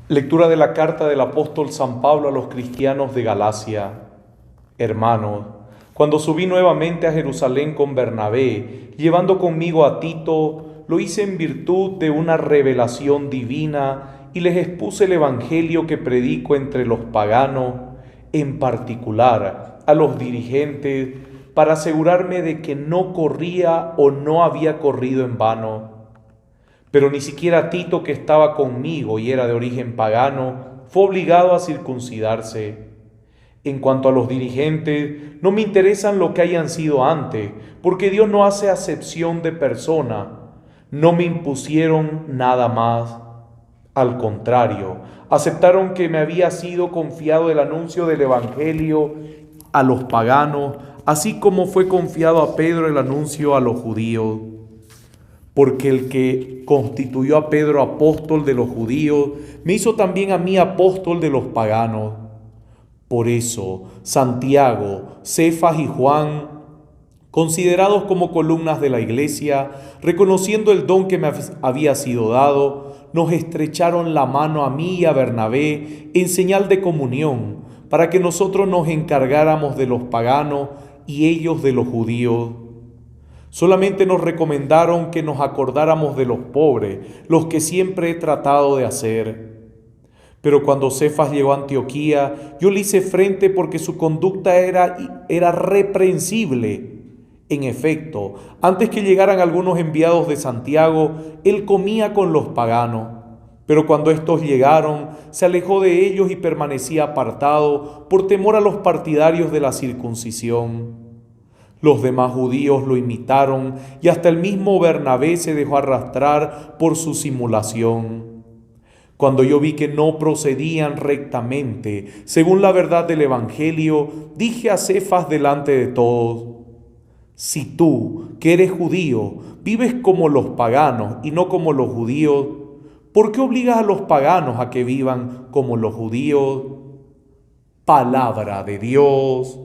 Lectura de la carta del apóstol San Pablo a los cristianos de Galacia. Hermanos, cuando subí nuevamente a Jerusalén con Bernabé, llevando conmigo a Tito, lo hice en virtud de una revelación divina y les expuse el evangelio que predico entre los paganos, en particular a los dirigentes, para asegurarme de que no corría o no había corrido en vano. Pero ni siquiera Tito, que estaba conmigo y era de origen pagano, fue obligado a circuncidarse. En cuanto a los dirigentes, no me interesan lo que hayan sido antes, porque Dios no hace acepción de persona. No me impusieron nada más. Al contrario, aceptaron que me había sido confiado el anuncio del Evangelio a los paganos, así como fue confiado a Pedro el anuncio a los judíos. Porque el que constituyó a Pedro apóstol de los judíos, me hizo también a mí apóstol de los paganos. Por eso, Santiago, Cefas y Juan, considerados como columnas de la iglesia, reconociendo el don que me había sido dado, nos estrecharon la mano a mí y a Bernabé en señal de comunión, para que nosotros nos encargáramos de los paganos y ellos de los judíos. Solamente nos recomendaron que nos acordáramos de los pobres, los que siempre he tratado de hacer. Pero cuando Cefas llegó a Antioquía, yo le hice frente porque su conducta era reprensible. En efecto, antes que llegaran algunos enviados de Santiago, él comía con los paganos. Pero cuando estos llegaron, se alejó de ellos y permanecía apartado por temor a los partidarios de la circuncisión. Los demás judíos lo imitaron y hasta el mismo Bernabé se dejó arrastrar por su simulación. Cuando yo vi que no procedían rectamente, según la verdad del Evangelio, dije a Cefas delante de todos: si tú, que eres judío, vives como los paganos y no como los judíos, ¿por qué obligas a los paganos a que vivan como los judíos? Palabra de Dios.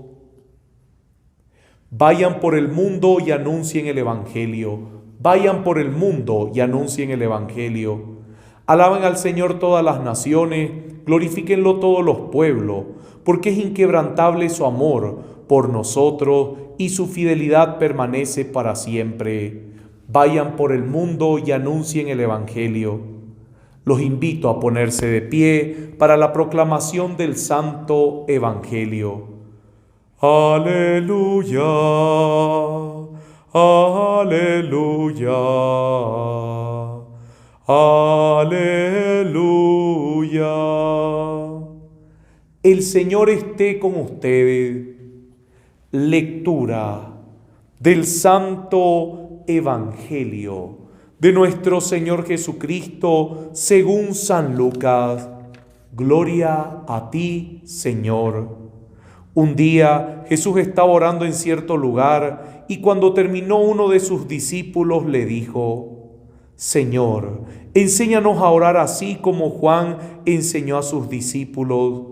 Vayan por el mundo y anuncien el Evangelio. Vayan por el mundo y anuncien el Evangelio. Alaben al Señor todas las naciones, glorifíquenlo todos los pueblos, porque es inquebrantable su amor por nosotros y su fidelidad permanece para siempre. Vayan por el mundo y anuncien el Evangelio. Los invito a ponerse de pie para la proclamación del Santo Evangelio. Aleluya, aleluya, aleluya. El Señor esté con ustedes. Lectura del Santo Evangelio de nuestro Señor Jesucristo según San Lucas. Gloria a ti, Señor. Un día Jesús estaba orando en cierto lugar y cuando terminó, uno de sus discípulos le dijo: Señor, enséñanos a orar así como Juan enseñó a sus discípulos.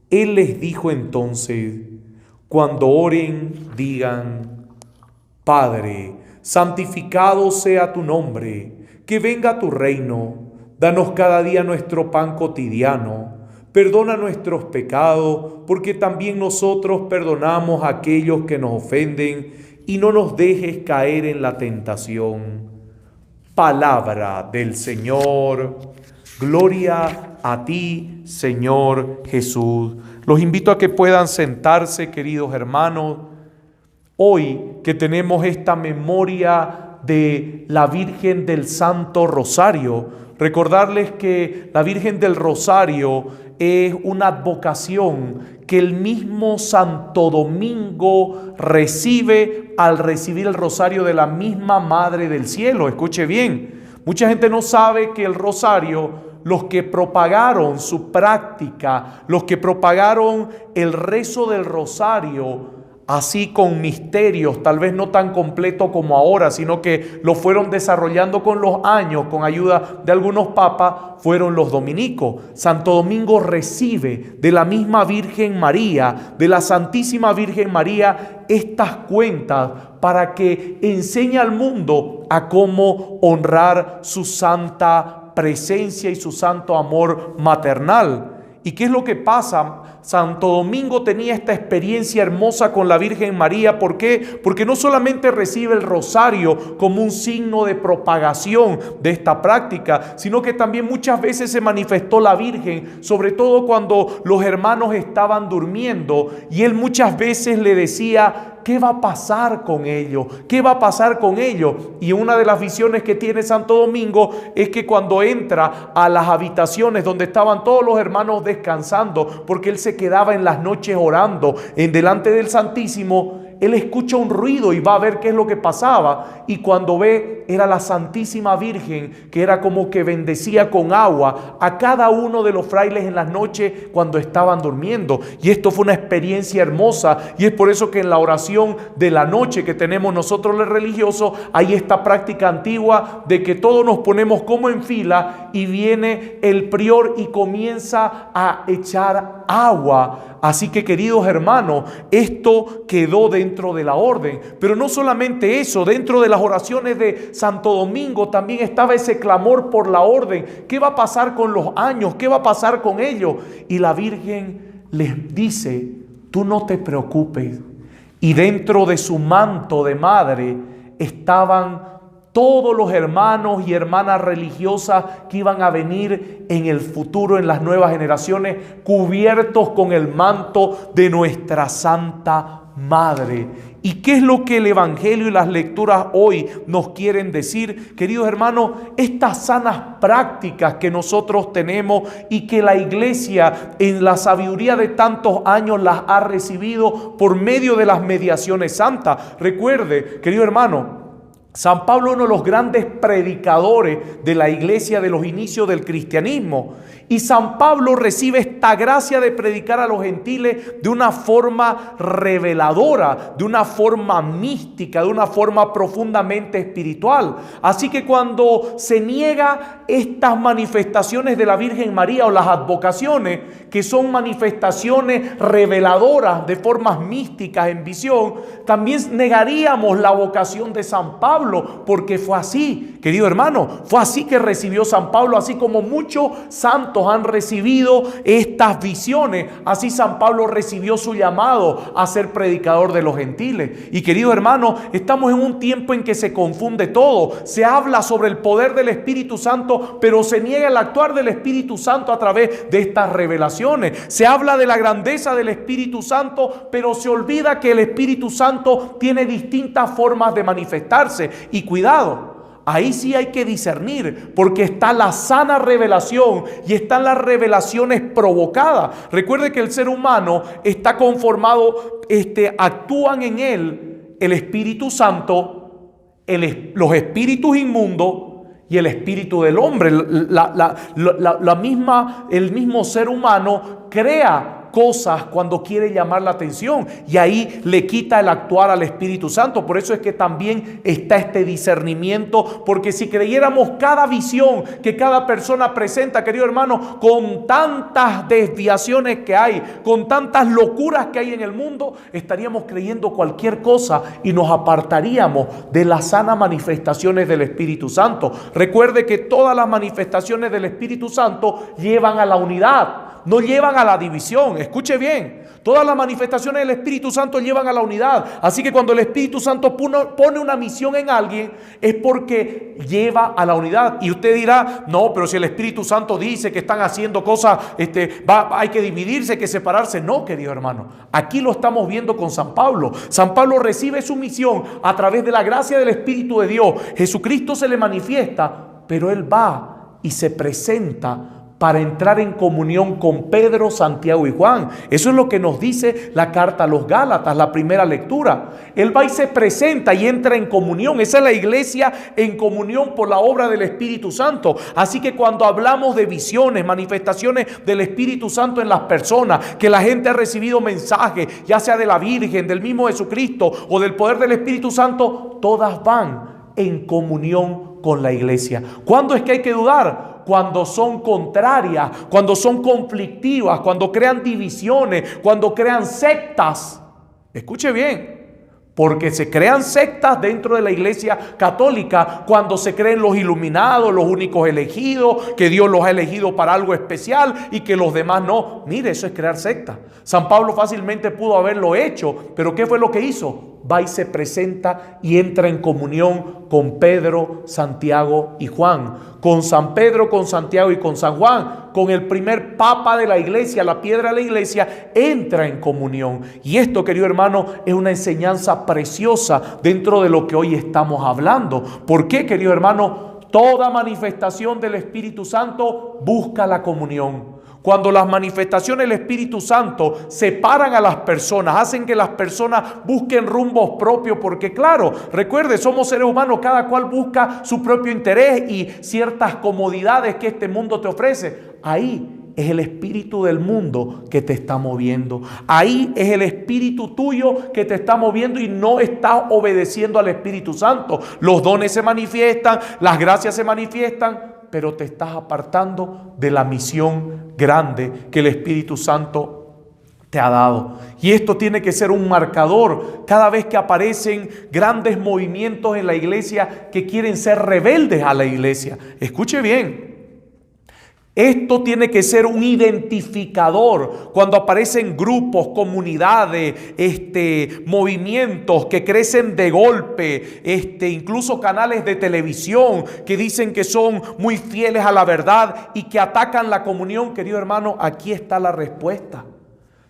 Él les dijo entonces: cuando oren, digan: Padre, santificado sea tu nombre, que venga tu reino, danos cada día nuestro pan cotidiano. Perdona nuestros pecados, porque también nosotros perdonamos a aquellos que nos ofenden, y no nos dejes caer en la tentación. Palabra del Señor. Gloria a ti, Señor Jesús. Los invito a que puedan sentarse, queridos hermanos. Hoy que tenemos esta memoria de la Virgen del Santo Rosario, recordarles que la Virgen del Rosario es una advocación que el mismo Santo Domingo recibe al recibir el rosario de la misma Madre del Cielo. Escuche bien, mucha gente no sabe que el rosario, los que propagaron su práctica, los que propagaron el rezo del rosario, así con misterios, tal vez no tan completo como ahora, sino que lo fueron desarrollando con los años, con ayuda de algunos papas, fueron los dominicos. Santo Domingo recibe de la misma Virgen María, de la Santísima Virgen María, estas cuentas para que enseñe al mundo a cómo honrar su santa presencia y su santo amor maternal. ¿Y qué es lo que pasa? Santo Domingo tenía esta experiencia hermosa con la Virgen María. ¿Por qué? Porque no solamente recibe el rosario como un signo de propagación de esta práctica, sino que también muchas veces se manifestó la Virgen, sobre todo cuando los hermanos estaban durmiendo, y él muchas veces le decía: ¿qué va a pasar con ellos? ¿Qué va a pasar con ellos? Y una de las visiones que tiene Santo Domingo es que cuando entra a las habitaciones donde estaban todos los hermanos descansando, porque él se quedaba en las noches orando en delante del Santísimo, él escucha un ruido y va a ver qué es lo que pasaba, y cuando ve, era la Santísima Virgen, que era como que bendecía con agua a cada uno de los frailes en las noches cuando estaban durmiendo. Y esto fue una experiencia hermosa, y es por eso que en la oración de la noche que tenemos nosotros los religiosos, hay esta práctica antigua de que todos nos ponemos como en fila y viene el prior y comienza a echar agua. Así que, queridos hermanos, esto quedó dentro de la orden. Pero no solamente eso, dentro de las oraciones de Santo Domingo también estaba ese clamor por la orden. ¿Qué va a pasar con los años? ¿Qué va a pasar con ellos? Y la Virgen les dice: tú no te preocupes. Y dentro de su manto de madre estaban todos los hermanos y hermanas religiosas que iban a venir en el futuro, en las nuevas generaciones, cubiertos con el manto de nuestra Santa Madre. ¿Y qué es lo que el Evangelio y las lecturas hoy nos quieren decir? Queridos hermanos, estas sanas prácticas que nosotros tenemos y que la Iglesia en la sabiduría de tantos años las ha recibido por medio de las mediaciones santas. Recuerde, querido hermano, San Pablo, uno de los grandes predicadores de la iglesia de los inicios del cristianismo, y San Pablo recibe esta gracia de predicar a los gentiles de una forma reveladora, de una forma mística, de una forma profundamente espiritual. Así que cuando se niega estas manifestaciones de la Virgen María o las advocaciones, que son manifestaciones reveladoras de formas místicas en visión, también negaríamos la vocación de San Pablo, porque fue así, querido hermano, fue así que recibió San Pablo, así como muchos santos han recibido estas visiones, así San Pablo recibió su llamado a ser predicador de los gentiles. Y querido hermano, estamos en un tiempo en que se confunde todo. Se habla sobre el poder del Espíritu Santo, pero se niega el actuar del Espíritu Santo a través de estas revelaciones. Se habla de la grandeza del Espíritu Santo, pero se olvida que el Espíritu Santo tiene distintas formas de manifestarse. Y cuidado, ahí sí hay que discernir, porque está la sana revelación y están las revelaciones provocadas. Recuerde que el ser humano está conformado, actúan en él el Espíritu Santo, los espíritus inmundos y el espíritu del hombre. El mismo ser humano crea cosas cuando quiere llamar la atención, y ahí le quita el actuar al Espíritu Santo. Por eso es que también está este discernimiento, porque si creyéramos cada visión que cada persona presenta, querido hermano, con tantas desviaciones que hay, con tantas locuras que hay en el mundo, estaríamos creyendo cualquier cosa y nos apartaríamos de las sanas manifestaciones del Espíritu Santo. Recuerde que todas las manifestaciones del Espíritu Santo llevan a la unidad, no llevan a la división. Escuche bien, todas las manifestaciones del Espíritu Santo llevan a la unidad. Así que cuando el Espíritu Santo pone una misión en alguien, es porque lleva a la unidad. Y usted dirá: no, pero si el Espíritu Santo dice que están haciendo cosas, hay que dividirse, hay que separarse. No, querido hermano, aquí lo estamos viendo con San Pablo. San Pablo recibe su misión a través de la gracia del Espíritu de Dios. Jesucristo se le manifiesta, pero él va y se presenta para entrar en comunión con Pedro, Santiago y Juan. Eso es lo que nos dice la carta a los Gálatas, la primera lectura. Él va y se presenta y entra en comunión. Esa es la iglesia en comunión por la obra del Espíritu Santo. Así que cuando hablamos de visiones, manifestaciones del Espíritu Santo en las personas, que la gente ha recibido mensajes, ya sea de la Virgen, del mismo Jesucristo o del poder del Espíritu Santo, todas van en comunión con la iglesia. ¿Cuándo es que hay que dudar? Cuando son contrarias, cuando son conflictivas, cuando crean divisiones, cuando crean sectas. Escuche bien, Porque se crean sectas dentro de la Iglesia católica cuando se creen los iluminados, los únicos elegidos, que Dios los ha elegido para algo especial y que los demás no. Mire, eso es crear sectas. San Pablo fácilmente pudo haberlo hecho, pero ¿qué fue lo que hizo? Va y se presenta y entra en comunión con Pedro, Santiago y Juan. Con San Pedro, con Santiago y con San Juan, con el primer papa de la iglesia, la piedra de la iglesia, entra en comunión. Y esto, querido hermano, es una enseñanza preciosa dentro de lo que hoy estamos hablando. ¿Por qué, querido hermano? Toda manifestación del Espíritu Santo busca la comunión. Cuando las manifestaciones del Espíritu Santo separan a las personas, hacen que las personas busquen rumbos propios, porque claro, recuerde, somos seres humanos, cada cual busca su propio interés y ciertas comodidades que este mundo te ofrece. Ahí es el espíritu del mundo que te está moviendo. Ahí es el espíritu tuyo que te está moviendo y no estás obedeciendo al Espíritu Santo. Los dones se manifiestan, las gracias se manifiestan, pero te estás apartando de la misión grande que el Espíritu Santo te ha dado. Y esto tiene que ser un marcador cada vez que aparecen grandes movimientos en la iglesia que quieren ser rebeldes a la iglesia. Escuche bien. Esto tiene que ser un identificador cuando aparecen grupos, comunidades, movimientos que crecen de golpe, incluso canales de televisión que dicen que son muy fieles a la verdad y que atacan la comunión. Querido hermano, aquí está la respuesta.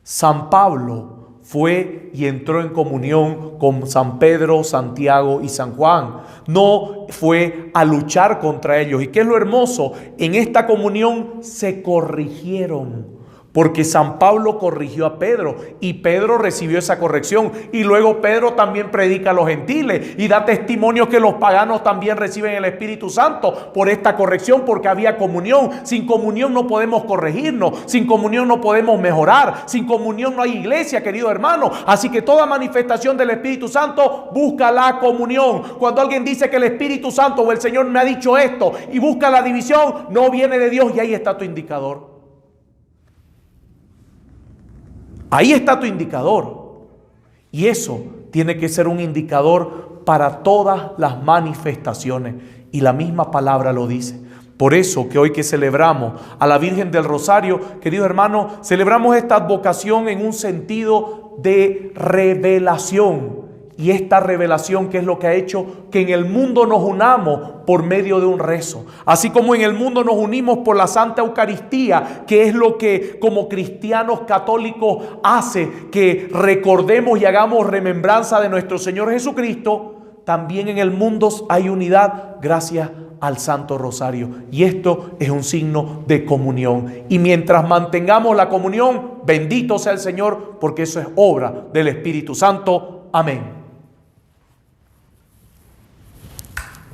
San Pablo fue y entró en comunión con San Pedro, Santiago y San Juan. No fue a luchar contra ellos. ¿Y qué es lo hermoso? En esta comunión se corrigieron. Porque San Pablo corrigió a Pedro y Pedro recibió esa corrección. Y luego Pedro también predica a los gentiles y da testimonio que los paganos también reciben el Espíritu Santo por esta corrección, porque había comunión. Sin comunión no podemos corregirnos, sin comunión no podemos mejorar, sin comunión no hay iglesia, querido hermano. Así que toda manifestación del Espíritu Santo busca la comunión. Cuando alguien dice que el Espíritu Santo o el Señor me ha dicho esto y busca la división, no viene de Dios, y ahí está tu indicador. Ahí está tu indicador. Y eso tiene que ser un indicador para todas las manifestaciones. Y la misma palabra lo dice. Por eso que hoy que celebramos a la Virgen del Rosario, queridos hermanos, celebramos esta advocación en un sentido de revelación. Y esta revelación, que es lo que ha hecho que en el mundo nos unamos por medio de un rezo. Así como en el mundo nos unimos por la Santa Eucaristía, que es lo que como cristianos católicos hace que recordemos y hagamos remembranza de nuestro Señor Jesucristo, también en el mundo hay unidad gracias al Santo Rosario. Y esto es un signo de comunión. Y mientras mantengamos la comunión, bendito sea el Señor, porque eso es obra del Espíritu Santo. Amén.